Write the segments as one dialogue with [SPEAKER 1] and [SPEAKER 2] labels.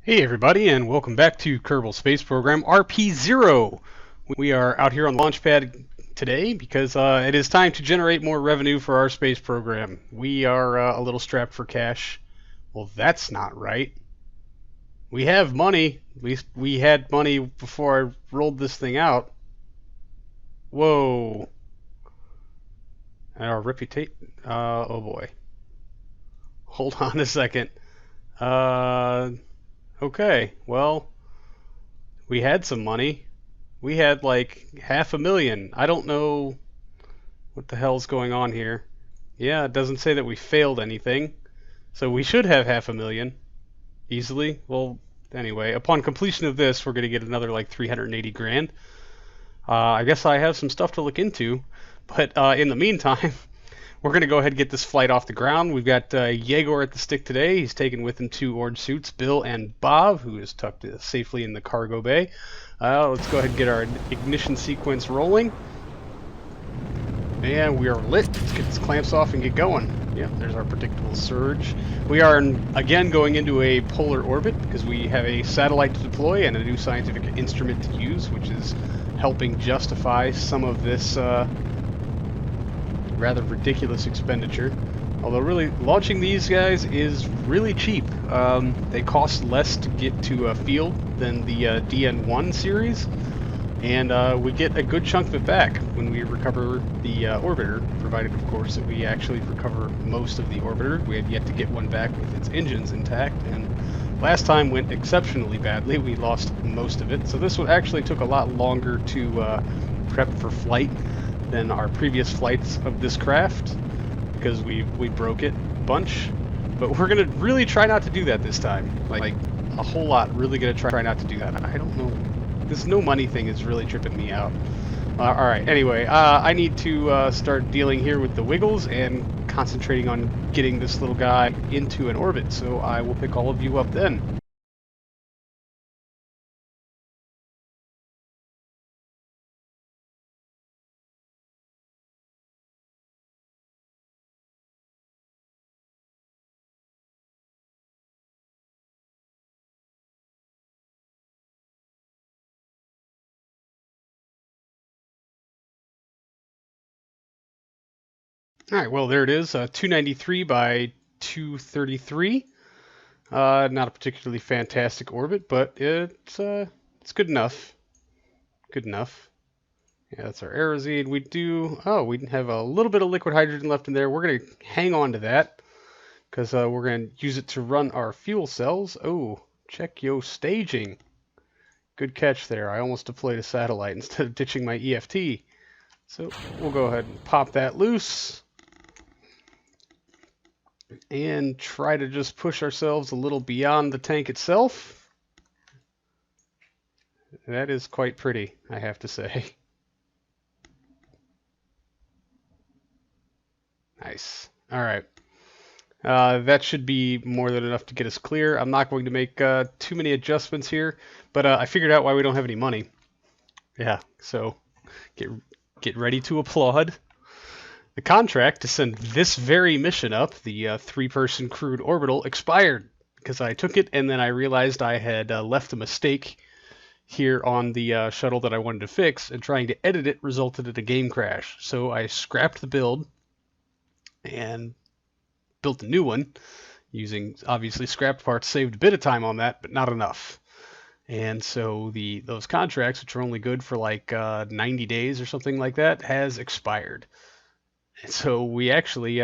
[SPEAKER 1] Hey everybody, and welcome back to Kerbal Space Program RP-0. We are out here on the launch pad today because it is time to generate more revenue for our space program. We are a little strapped for cash. Well, that's not right. We have money. At least we had money before I rolled this thing out. Whoa. And our reputation... oh boy. Hold on a second. Okay, well, we had some money. We had like $500,000. I don't know what the hell's going on here. Yeah, it doesn't say that we failed anything. So we should have $500,000 easily. Well, anyway, upon completion of this, we're going to get another like 380 grand. I guess I have some stuff to look into. But in the meantime, we're going to go ahead and get this flight off the ground. We've got Yegor at the stick today. He's taken with him 2 orange suits, Bill and Bob, who is tucked safely in the cargo bay. Let's go ahead and get our ignition sequence rolling. And we are lit. Let's get these clamps off and get going. Yep, there's our predictable surge. We are, again, going into a polar orbit because we have a satellite to deploy and a new scientific instrument to use, which is helping justify some of this rather ridiculous expenditure. Although really, launching these guys is really cheap. They cost less to get to a field than the DN1 series, and we get a good chunk of it back when we recover the orbiter, provided of course that we actually recover most of the orbiter. We have yet to get one back with its engines intact, and last time went exceptionally badly. We lost most of it, so this one actually took a lot longer to prep for flight than our previous flights of this craft, because we broke it a bunch. But we're gonna really try not to do that this time. Like a whole lot. Really gonna try not to do that. I don't know. This no money thing is really tripping me out. All right. Anyway, I need to start dealing here with the wiggles and concentrating on getting this little guy into an orbit. So I will pick all of you up then. All right, well, there it is, 293 by 233. Not a particularly fantastic orbit, but it's good enough. Good enough. Yeah, that's our Aerozine. We have a little bit of liquid hydrogen left in there. We're going to hang on to that because we're going to use it to run our fuel cells. Oh, check yo staging. Good catch there. I almost deployed a satellite instead of ditching my EFT. So we'll go ahead and pop that loose and try to just push ourselves a little beyond the tank itself. That is quite pretty, I have to say. Nice. All right. That should be more than enough to get us clear. I'm not going to make too many adjustments here, but I figured out why we don't have any money. Yeah, so get ready to applaud. The contract to send this very mission up, the 3-person crewed orbital, expired because I took it and then I realized I had left a mistake here on the shuttle that I wanted to fix, and trying to edit it resulted in a game crash. So I scrapped the build and built a new one using obviously scrapped parts. Saved a bit of time on that, but not enough. And so those contracts, which are only good for like 90 days or something like that, has expired. And so we actually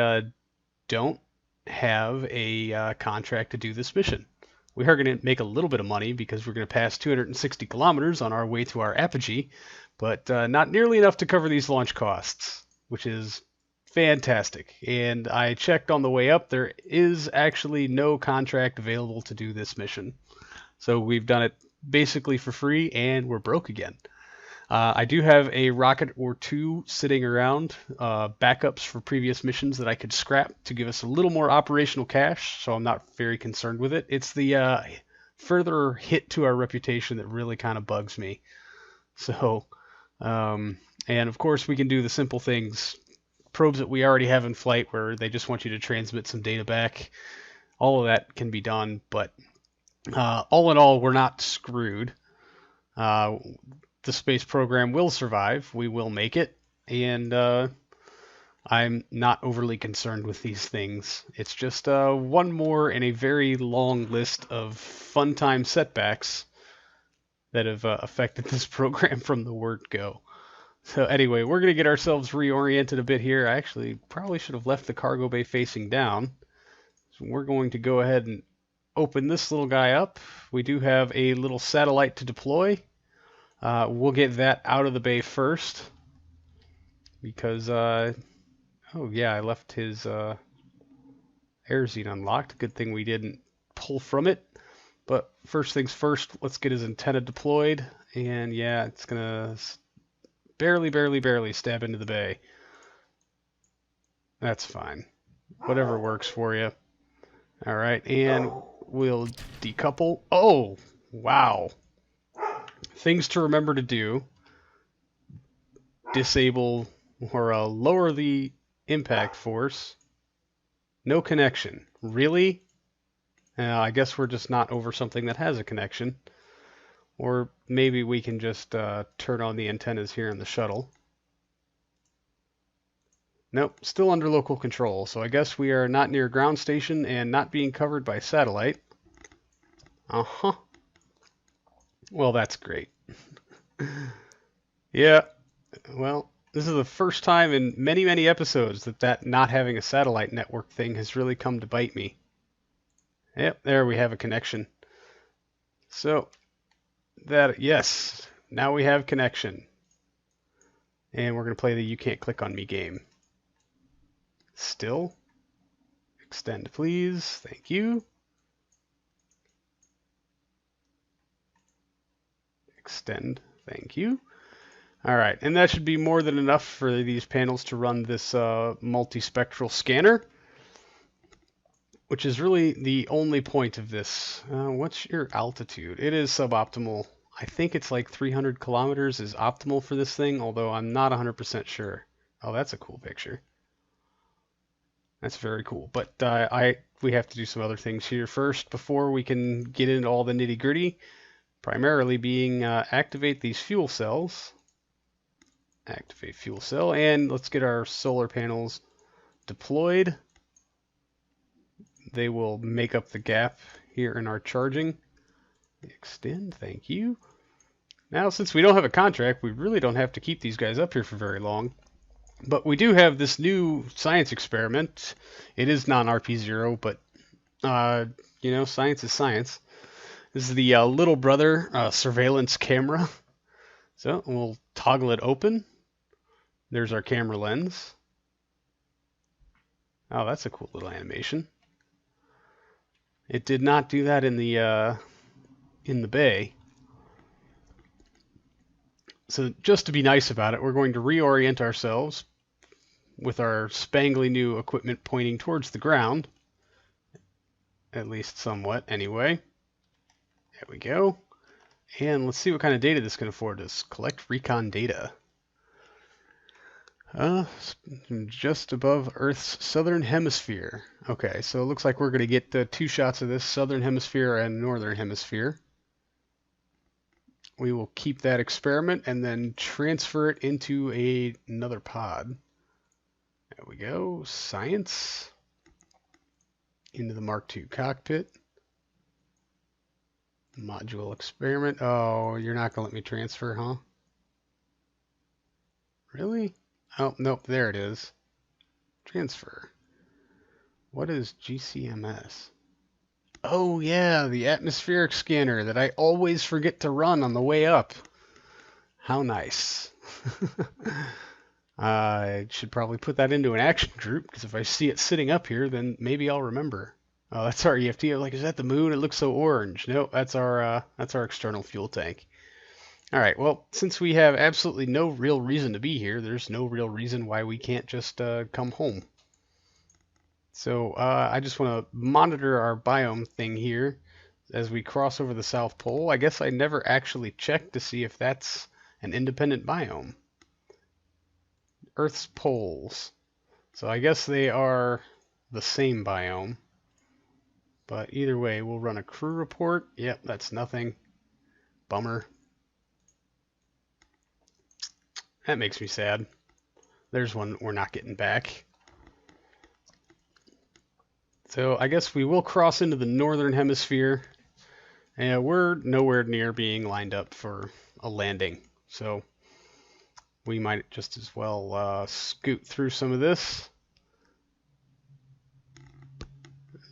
[SPEAKER 1] don't have a contract to do this mission. We are going to make a little bit of money because we're going to pass 260 kilometers on our way to our apogee, but not nearly enough to cover these launch costs, which is fantastic. And I checked on the way up, there is actually no contract available to do this mission. So we've done it basically for free, and we're broke again. I do have a rocket or two sitting around, backups for previous missions that I could scrap to give us a little more operational cash, so I'm not very concerned with it. It's the further hit to our reputation that really kind of bugs me. So, and of course we can do the simple things, probes that we already have in flight where they just want you to transmit some data back. All of that can be done, but All in all, we're not screwed. The space program will survive. We will make it. And I'm not overly concerned with these things. It's just one more in a very long list of fun time setbacks that have affected this program from the word go. So anyway, we're going to get ourselves reoriented a bit here. I actually probably should have left the cargo bay facing down. So we're going to go ahead and open this little guy up. We do have a little satellite to deploy. We'll get that out of the bay first because, oh yeah, I left his airzine unlocked. Good thing we didn't pull from it. But first things first, let's get his antenna deployed. And yeah, it's going to barely stab into the bay. That's fine. Whatever works for you. All right, and we'll decouple. Oh, wow. Things to remember to do. Disable or lower the impact force. No connection. Really? I guess we're just not over something that has a connection. Or maybe we can just turn on the antennas here in the shuttle. Nope, still under local control. So I guess we are not near ground station and not being covered by satellite. Uh-huh. Well, that's great. Yeah, well, this is the first time in many episodes that not having a satellite network thing has really come to bite me. Yep, there we have a connection. So, yes, now we have connection. And we're going to play the You Can't Click on Me game. Still. Extend, please. Thank you. Extend. Thank you. All right, and that should be more than enough for these panels to run this multispectral scanner, which is really the only point of this. What's your altitude? It is suboptimal. I think it's like 300 kilometers is optimal for this thing, although I'm not 100% sure. Oh, that's a cool picture. That's very cool. But we have to do some other things here first before we can get into all the nitty-gritty. Primarily being activate these fuel cells. Activate fuel cell, and let's get our solar panels deployed. They will make up the gap here in our charging. Extend, thank you. Now, since we don't have a contract, we really don't have to keep these guys up here for very long. But we do have this new science experiment. It is non-RP-0, but, you know, science is science. This is the little brother surveillance camera. So we'll toggle it open. There's our camera lens. Oh, that's a cool little animation. It did not do that in the bay. So just to be nice about it, we're going to reorient ourselves with our spangly new equipment pointing towards the ground. At least somewhat, anyway. There we go. And let's see what kind of data this can afford us. Collect recon data. Just above Earth's southern hemisphere. Okay, so it looks like we're going to get 2 shots of this, southern hemisphere and northern hemisphere. We will keep that experiment and then transfer it into another pod. There we go. Science. Into the Mark II cockpit. Module experiment. Oh, you're not going to let me transfer, huh? Really? Oh, nope, there it is. Transfer. What is GCMS? Oh, yeah, the atmospheric scanner that I always forget to run on the way up. How nice. I should probably put that into an action group, because if I see it sitting up here, then maybe I'll remember. Oh, that's our EFT. I'm like, is that the moon? It looks so orange. No, that's our external fuel tank. All right, well, since we have absolutely no real reason to be here, there's no real reason why we can't just come home. So I just want to monitor our biome thing here as we cross over the South Pole. I guess I never actually checked to see if that's an independent biome. Earth's poles. So I guess they are the same biome. But either way, we'll run a crew report. Yep, that's nothing. Bummer. That makes me sad. There's one we're not getting back. So I guess we will cross into the northern hemisphere. And we're nowhere near being lined up for a landing. So we might just as well scoot through some of this.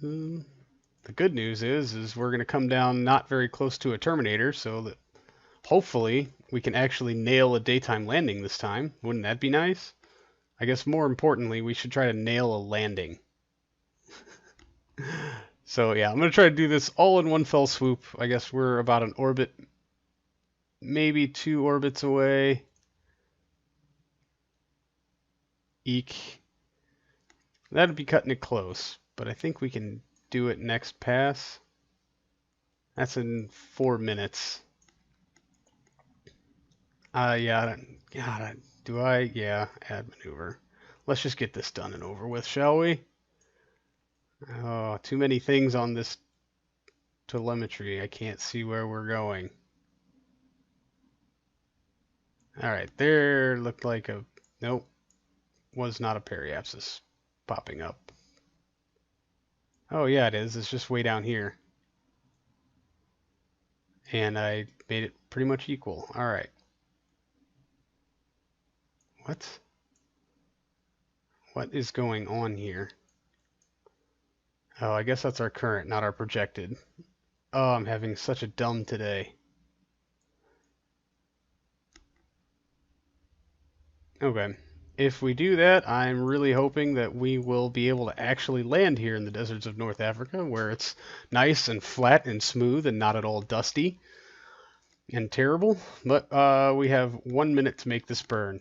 [SPEAKER 1] The good news is we're going to come down not very close to a Terminator, so that hopefully we can actually nail a daytime landing this time. Wouldn't that be nice? I guess more importantly, we should try to nail a landing. So yeah, I'm going to try to do this all in one fell swoop. I guess we're about an orbit, maybe 2 orbits away. Eek. That'd be cutting it close, but I think we can do it next pass. That's in 4 minutes. Yeah, do I? Yeah, add maneuver. Let's just get this done and over with, shall we? Oh, too many things on this telemetry. I can't see where we're going. Alright, there looked like a... Nope. Was not a periapsis popping up. Oh yeah, it is. It's just way down here. And I made it pretty much equal. Alright. What? What is going on here? Oh, I guess that's our current, not our projected. Oh, I'm having such a dumb today. Okay. If we do that, I'm really hoping that we will be able to actually land here in the deserts of North Africa, where it's nice and flat and smooth and not at all dusty and terrible. But we have 1 minute to make this burn.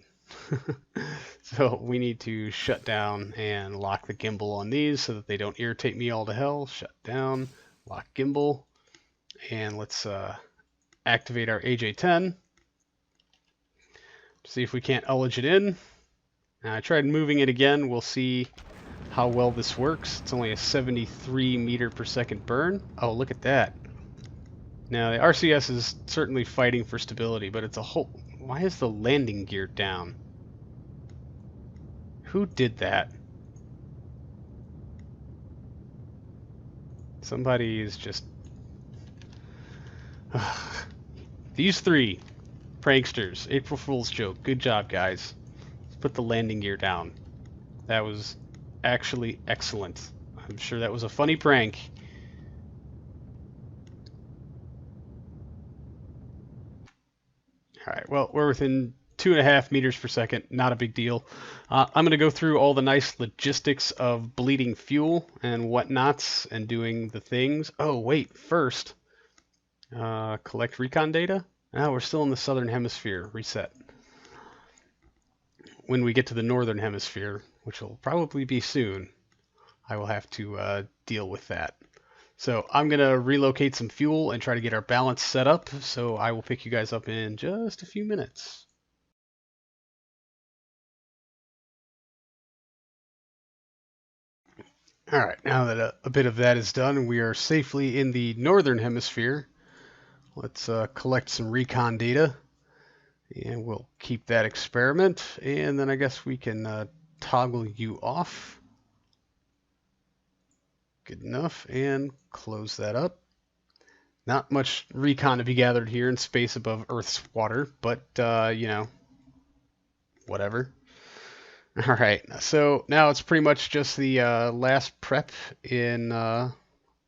[SPEAKER 1] So we need to shut down and lock the gimbal on these so that they don't irritate me all to hell. Shut down, lock gimbal, and let's activate our AJ-10. See if we can't ullage it in. Now, I tried moving it again. We'll see how well this works. It's only a 73 meter per second burn. Oh, look at that. Now, the RCS is certainly fighting for stability, but it's a whole... Why is the landing gear down? Who did that? Somebody is just... These 3 pranksters. April Fool's joke. Good job, guys. Let's put the landing gear down. That was actually excellent. I'm sure that was a funny prank. Alright, well, we're within 2.5 meters per second. Not a big deal. I'm going to go through all the nice logistics of bleeding fuel and whatnots and doing the things. Oh, wait, first, collect recon data. Oh, we're still in the southern hemisphere. Reset. When we get to the northern hemisphere, which will probably be soon, I will have to deal with that. So I'm going to relocate some fuel and try to get our balance set up. So I will pick you guys up in just a few minutes. All right, now that a bit of that is done, we are safely in the northern hemisphere. Let's collect some recon data, and we'll keep that experiment. And then I guess we can toggle you off. Good enough, and close that up. Not much recon to be gathered here in space above Earth's water, but, you know, whatever. All right, so now it's pretty much just the last prep in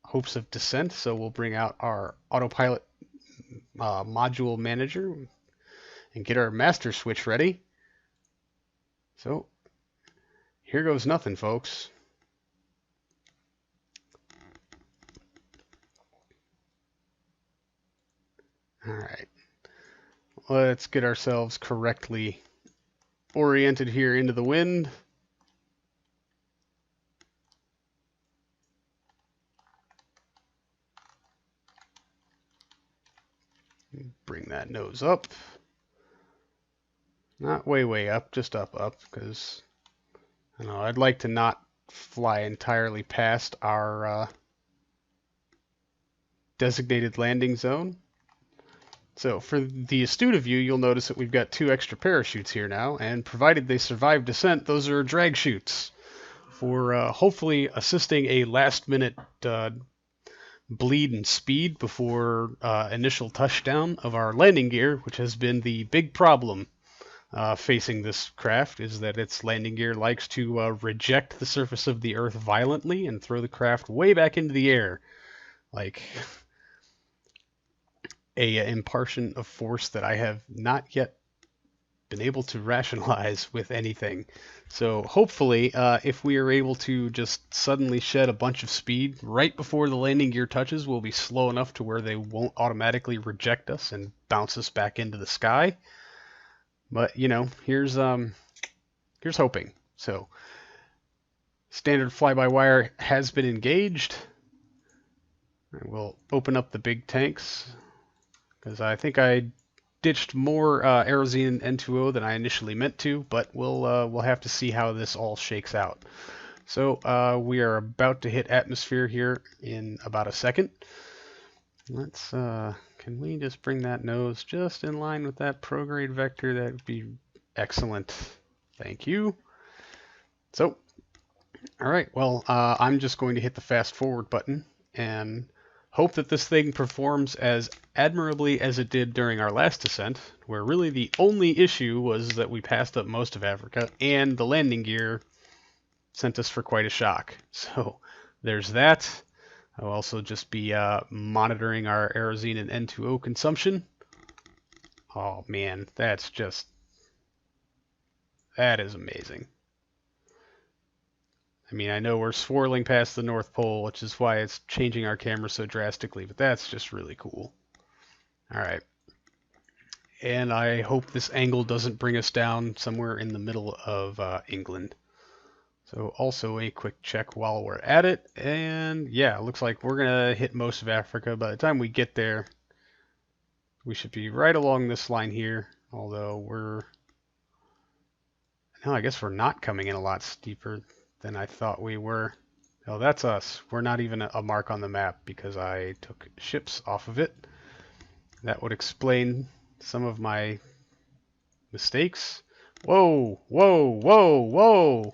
[SPEAKER 1] hopes of descent. So we'll bring out our autopilot module manager and get our master switch ready. So here goes nothing, folks. All right, let's get ourselves correctly oriented here into the wind. Bring that nose up. Not way up, just up, because I don't know, I'd like to not fly entirely past our designated landing zone. So for the astute of you, you'll notice that we've got 2 extra parachutes here now, and provided they survive descent, those are drag chutes for hopefully assisting a last-minute bleed and speed before initial touchdown of our landing gear, which has been the big problem facing this craft, is that its landing gear likes to reject the surface of the Earth violently and throw the craft way back into the air, like a impartition of force that I have not yet been able to rationalize with anything. So hopefully, if we are able to just suddenly shed a bunch of speed right before the landing gear touches, we'll be slow enough to where they won't automatically reject us and bounce us back into the sky. But, you know, here's hoping. So, standard fly-by-wire has been engaged. We'll open up the big tanks, because I think I ditched more Aerozine N2O than I initially meant to, but we'll have to see how this all shakes out. So we are about to hit atmosphere here in about a second. Let's can we just bring that nose just in line with that prograde vector? That would be excellent. Thank you. So, all right. Well, I'm just going to hit the fast forward button and hope that this thing performs as admirably as it did during our last descent, where really the only issue was that we passed up most of Africa, and the landing gear sent us for quite a shock. So there's that. I'll also just be monitoring our Aerozine and N2O consumption. Oh man, that is amazing. I mean, I know we're swirling past the North Pole, which is why it's changing our camera so drastically, but that's just really cool. All right. And I hope this angle doesn't bring us down somewhere in the middle of England. So also a quick check while we're at it. And yeah, it looks like we're going to hit most of Africa. By the time we get there, we should be right along this line here. Although no, I guess we're not coming in a lot steeper than I thought we were. Oh, that's us. We're not even a mark on the map because I took ships off of it. That would explain some of my mistakes. Whoa, whoa, whoa, whoa!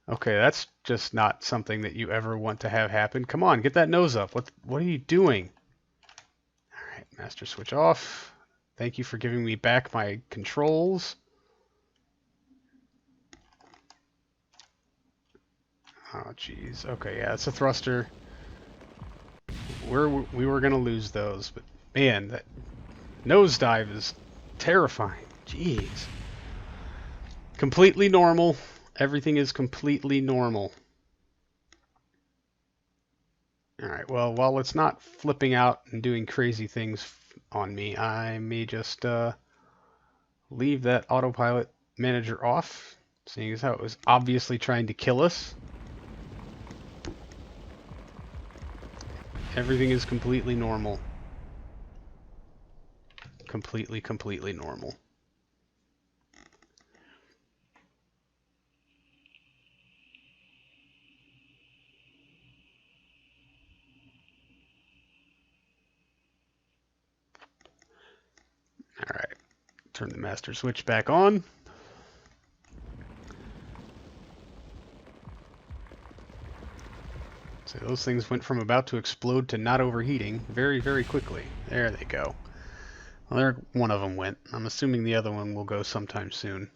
[SPEAKER 1] Okay, that's just not something that you ever want to have happen. Come on, get that nose up. What are you doing? All right, master switch off. Thank you for giving me back my controls. Oh, jeez. Okay, yeah, it's a thruster. We were going to lose those, but man, that nosedive is terrifying. Jeez. Completely normal. Everything is completely normal. Alright, well, while it's not flipping out and doing crazy things on me, I may just leave that autopilot manager off, seeing as how it was obviously trying to kill us. Everything is completely normal. Completely normal. Alright, turn the master switch back on. So those things went from about to explode to not overheating very, very quickly. There they go. Well, there one of them went. I'm assuming the other one will go sometime soon.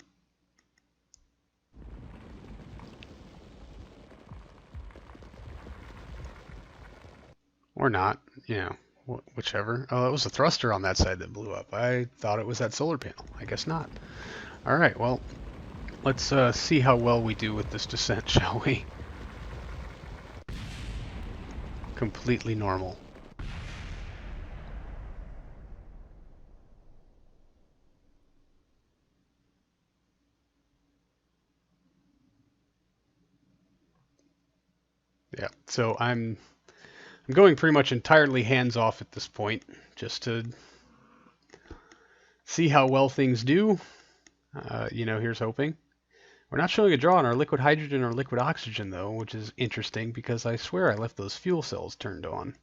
[SPEAKER 1] Or not, you know, whichever. Oh, it was a thruster on that side that blew up. I thought it was that solar panel. I guess not. Alright, well, let's see how well we do with this descent, shall we? Completely normal. Yeah, so I'm going pretty much entirely hands-off at this point, just to see how well things do. You know, here's hoping. We're not showing a draw on our liquid hydrogen or liquid oxygen, though, which is interesting because I swear I left those fuel cells turned on.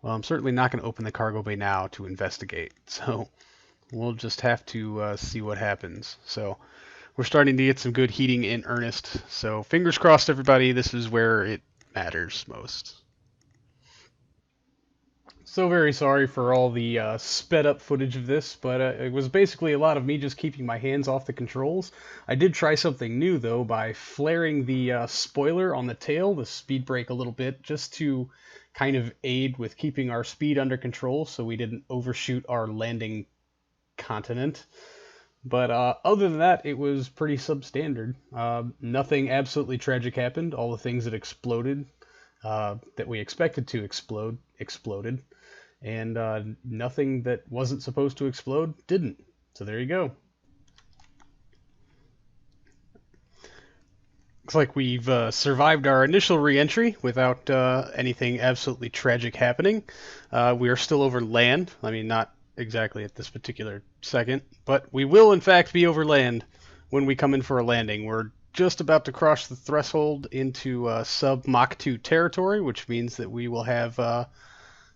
[SPEAKER 1] Well, I'm certainly not going to open the cargo bay now to investigate, so we'll just have to see what happens. So we're starting to get some good heating in earnest, so fingers crossed, everybody. This is where it matters most. So very sorry for all the sped up footage of this, but it was basically a lot of me just keeping my hands off the controls. I did try something new though by flaring the spoiler on the tail, the speed brake a little bit, just to kind of aid with keeping our speed under control so we didn't overshoot our landing continent. But other than that, it was pretty substandard. Nothing absolutely tragic happened. All the things that exploded, that we expected to explode, exploded. And nothing that wasn't supposed to explode didn't. So there you go. Looks like we've survived our initial re-entry without anything absolutely tragic happening. We are still over land. I mean, not exactly at this particular second, but we will in fact be over land when we come in for a landing. We're just about to cross the threshold into sub Mach 2 territory, which means that we will have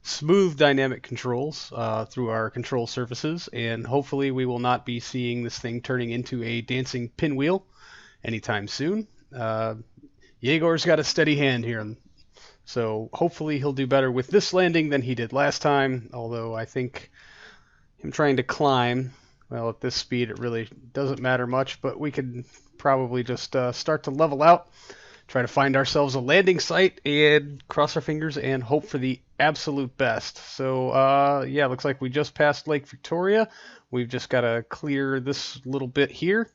[SPEAKER 1] smooth dynamic controls through our control surfaces, and hopefully we will not be seeing this thing turning into a dancing pinwheel anytime soon. Yegor's got a steady hand here, so hopefully he'll do better with this landing than he did last time, although I think him trying to climb, well, at this speed it really doesn't matter much, but we could probably just start to level out, try to find ourselves a landing site, and cross our fingers and hope for the absolute best. So yeah, looks like we just passed Lake Victoria. We've just got to clear this little bit here,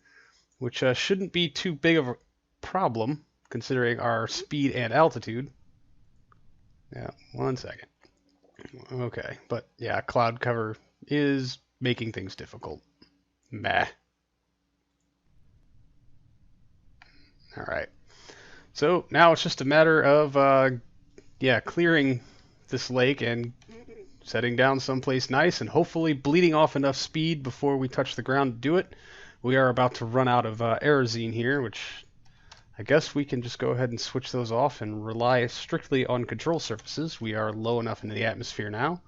[SPEAKER 1] which shouldn't be too big of a problem considering our speed and altitude. Yeah, 1 second. Okay, but yeah, cloud cover is making things difficult. Meh. Alright. So now it's just a matter of yeah, clearing this lake and setting down someplace nice and hopefully bleeding off enough speed before we touch the ground to do it. We are about to run out of aerosine here, which I guess we can just go ahead and switch those off and rely strictly on control surfaces. We are low enough into the atmosphere now.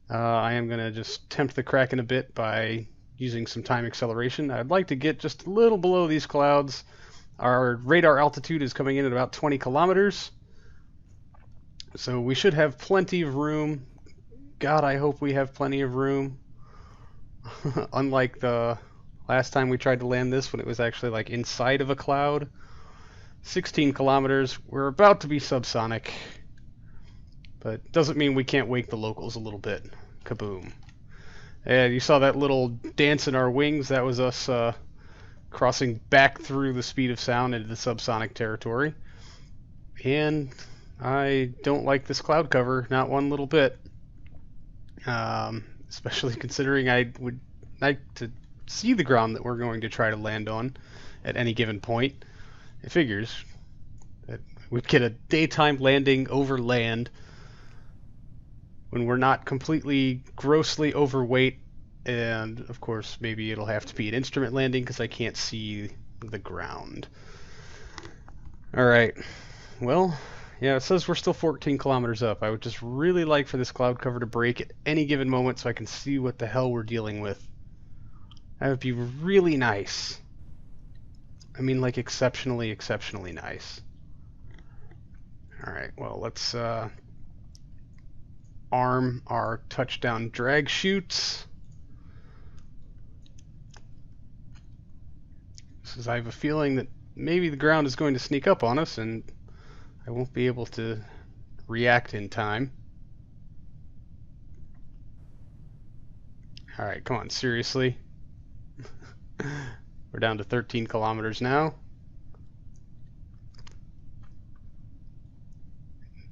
[SPEAKER 1] I am going to just tempt the Kraken a bit by using some time acceleration. I'd like to get just a little below these clouds. Our radar altitude is coming in at about 20 kilometers. So we should have plenty of room. God, I hope we have plenty of room. Unlike the last time we tried to land this when it was actually like inside of a cloud. 16 kilometers. We're about to be subsonic. But doesn't mean we can't wake the locals a little bit. Kaboom. And you saw that little dance in our wings. That was us crossing back through the speed of sound into the subsonic territory. And I don't like this cloud cover, not one little bit. Especially considering I would like to see the ground that we're going to try to land on at any given point. It figures that we'd get a daytime landing over land when we're not completely grossly overweight, and of course maybe it'll have to be an instrument landing because I can't see the ground. Alright, well, yeah, it says we're still 14 kilometers up. I would just really like for this cloud cover to break at any given moment so I can see what the hell we're dealing with. That would be really nice. I mean, like, exceptionally, exceptionally nice. Alright, well, let's arm our touchdown drag chutes. Because I have a feeling that maybe the ground is going to sneak up on us and I won't be able to react in time. Alright, come on, seriously? We're down to 13 kilometers now.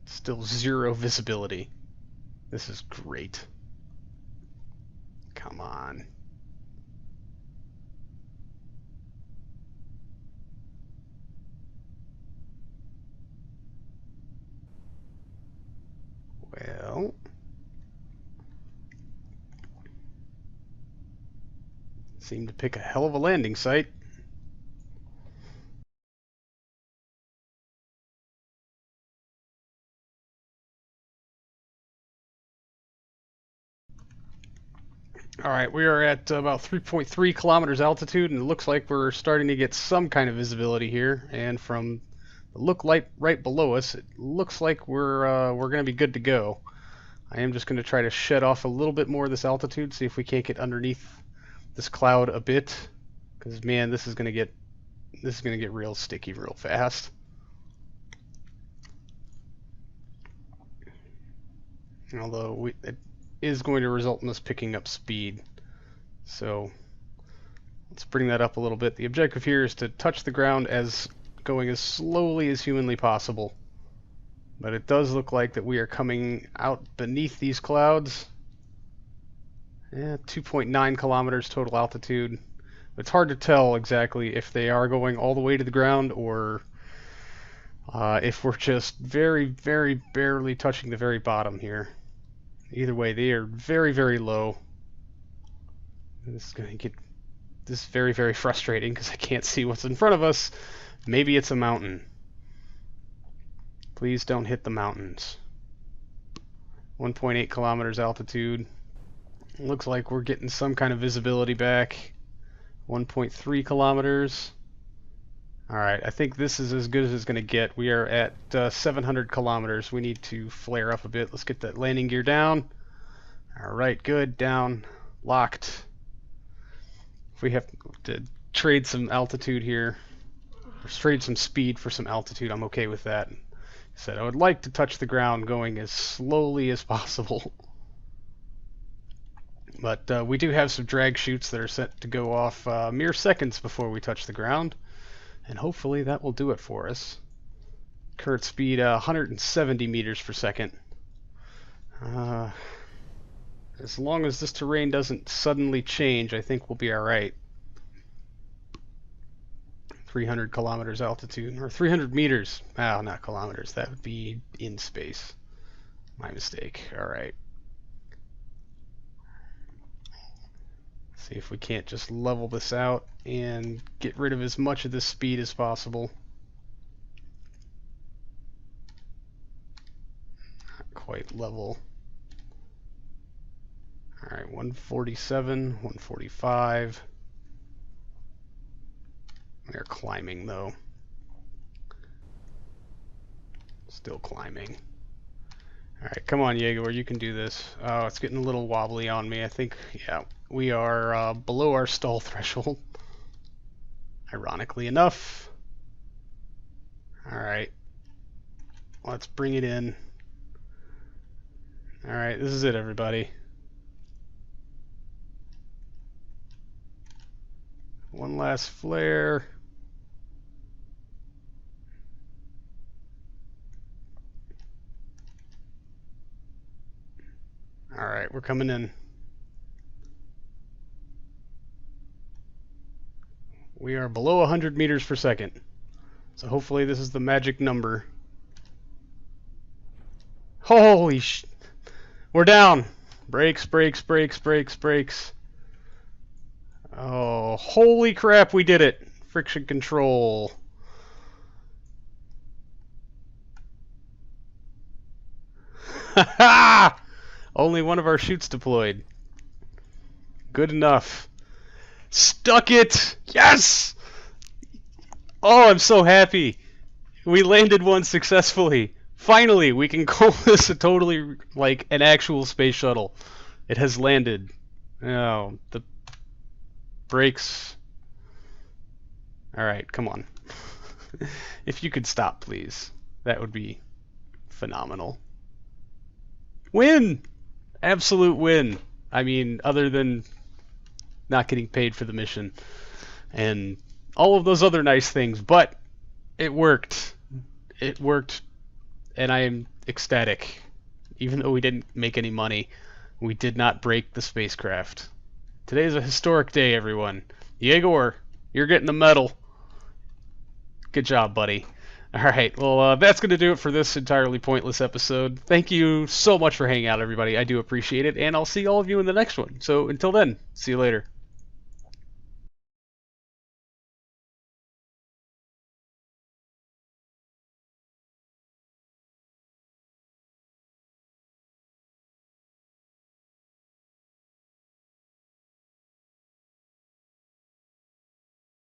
[SPEAKER 1] Still zero visibility. This is great. Come on. Well, Seemed to pick a hell of a landing site. Alright, we are at about 3.3 kilometers altitude, and it looks like we're starting to get some kind of visibility here. And from the look light right below us, it looks like we're going to be good to go. I am just going to try to shed off a little bit more of this altitude, see if we can't get underneath this cloud a bit. Because man, this is going to get real sticky real fast. Although it is going to result in us picking up speed. So let's bring that up a little bit. The objective here is to touch the ground going as slowly as humanly possible. But it does look like that we are coming out beneath these clouds. Yeah, 2.9 kilometers total altitude. It's hard to tell exactly if they are going all the way to the ground or if we're just very, very barely touching the very bottom here. Either way, they are very, very low. This is going to get very, very frustrating because I can't see what's in front of us. Maybe it's a mountain. Please don't hit the mountains. 1.8 kilometers altitude. Looks like we're getting some kind of visibility back. 1.3 kilometers. Alright, I think this is as good as it's going to get. We are at 700 kilometers. We need to flare up a bit. Let's get that landing gear down. Alright, good. Down. Locked. If we have to trade some altitude here, or trade some speed for some altitude, I'm okay with that. I said I would like to touch the ground going as slowly as possible. But we do have some drag chutes that are set to go off mere seconds before we touch the ground. And hopefully that will do it for us. Current speed 170 meters per second. As long as this terrain doesn't suddenly change, I think we'll be alright. 300 kilometers altitude, or 300 meters. Oh, not kilometers. That would be in space. My mistake. Alright. See if we can't just level this out and get rid of as much of this speed as possible. Not quite level. Alright, 147, 145. We're climbing though. Still climbing. Alright, come on Jaeger, you can do this. Oh, it's getting a little wobbly on me. I think, yeah, we are below our stall threshold. Ironically enough. Alright. Let's bring it in. Alright, this is it, everybody. One last flare. Alright, we're coming in. We are below 100 meters per second. So hopefully this is the magic number. Holy sh... We're down! Brakes, brakes, brakes, brakes, brakes. Oh, holy crap, we did it! Friction control. Ha! Only one of our chutes deployed. Good enough. Stuck it! Yes! Oh, I'm so happy. We landed one successfully. Finally, we can call this a totally, like, an actual space shuttle. It has landed. Oh, the brakes. Alright, come on. If you could stop, please. That would be phenomenal. Win! Absolute win. I mean, other than not getting paid for the mission and all of those other nice things, but it worked. It worked, and I am ecstatic. Even though we didn't make any money, we did not break the spacecraft. Today is a historic day, everyone. Jaeger, you're getting the medal. Good job, buddy. Alright, well, that's going to do it for this entirely pointless episode. Thank you so much for hanging out, everybody. I do appreciate it, and I'll see all of you in the next one. So until then, see you later.